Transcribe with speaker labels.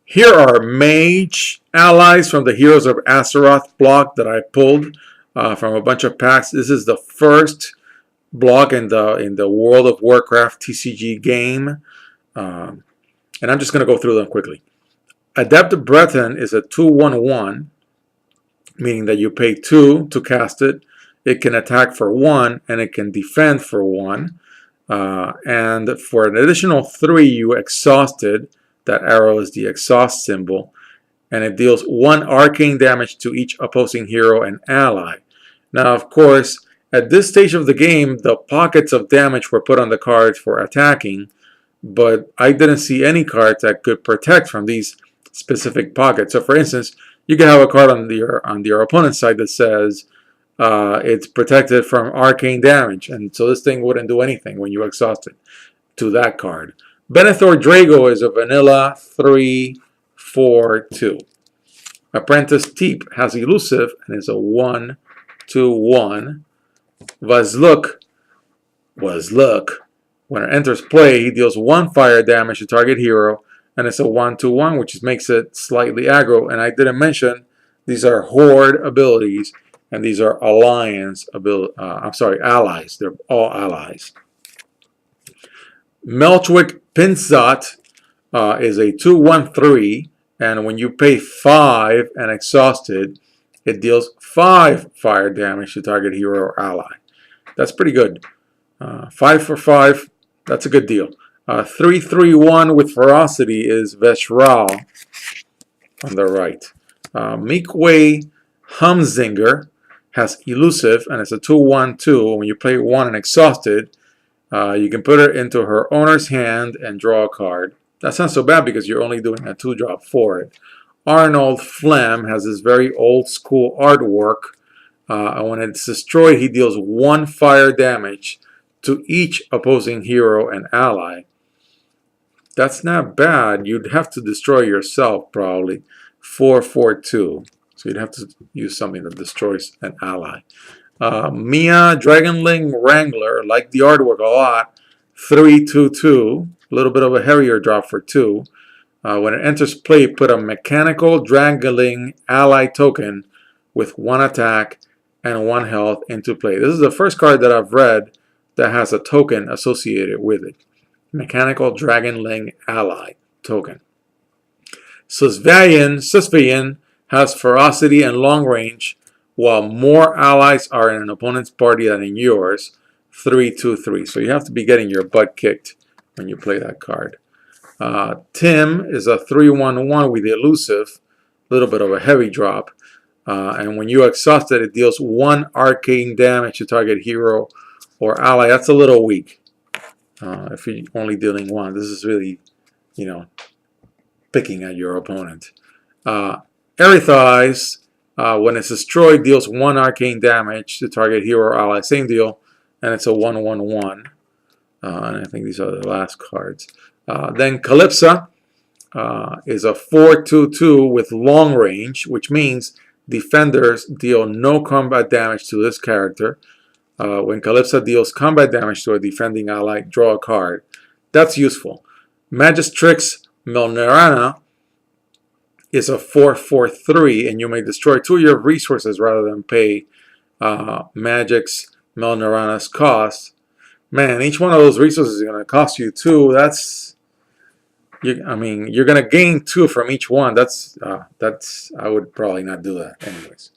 Speaker 1: Here are Mage allies from the Heroes of Azeroth block that I pulled from a bunch of packs. This is the first block in the World of Warcraft TCG game, and I'm just going to go through them quickly. Adept Breton is a 2/1/1, meaning that you pay 2 to cast it. It can attack for 1 and it can defend for 1. And for an additional 3, you exhaust it. That arrow is the exhaust symbol, and it deals 1 arcane damage to each opposing hero and ally. Now, of course, at this stage of the game, the pockets of damage were put on the cards for attacking, but I didn't see any cards that could protect from these specific pockets. So, for instance, you can have a card on your opponent's side that says it's protected from arcane damage, and so this thing wouldn't do anything when you exhaust it to that card. Benethor Drago is a vanilla 3/4/2. Apprentice Teep has elusive and is a 1/2/1. Vazluk, when it enters play, he deals 1 fire damage to target hero, and it's a 1/2/1, which makes it slightly aggro. And I didn't mention these are horde abilities, and these are alliance allies. They're all allies. Melchwick Pinsat is a 2/1/3, and when you pay 5 and exhaust it, it deals 5 fire damage to target hero or ally. That's pretty good. 5 for 5, that's a good deal. 3/3/1 with ferocity is Veshral on the right. Meekway Humzinger has elusive, and it's a 2/1/2. When you play 1 and exhaust it, you can put it into her owner's hand and draw a card. That's not so bad because you're only doing a 2-drop for it. Arnold Flem has this very old school artwork. And when it's destroyed, he deals 1 fire damage to each opposing hero and ally. That's not bad. You'd have to destroy yourself probably. 4/4/2. So you'd have to use something that destroys an ally. Mia Dragonling Wrangler, like the artwork a lot, 3/2/2, a little bit of a heavier drop for 2. When it enters play, put a mechanical Dragonling ally token with 1 attack and 1 health into play. This is the first card that I've read that has a token associated with it. Mechanical Dragonling ally token. Susveyan has ferocity and long range, while more allies are in an opponent's party than in yours. 3/2/3. So you have to be getting your butt kicked when you play that card. Tim is a 3/1/1 with elusive, a little bit of a heavy drop. And when you exhaust it, it deals 1 arcane damage to target hero or ally. That's a little weak. If you're only dealing 1, this is really, picking at your opponent. Aerithise, when it's destroyed, deals 1 arcane damage to target hero or ally. Same deal, and it's a 1/1/1. And I think these are the last cards. Then Calypsa is a 4/2/2 with long range, which means defenders deal no combat damage to this character. When Calypsa deals combat damage to a defending ally, draw a card. That's useful. Magistrix Melnerana is a 4/4/3, and you may destroy 2 of your resources rather than pay Magic's Melnerana's cost. Man, each one of those resources is going to cost you 2. You're going to gain 2 from each one. I would probably not do that anyways.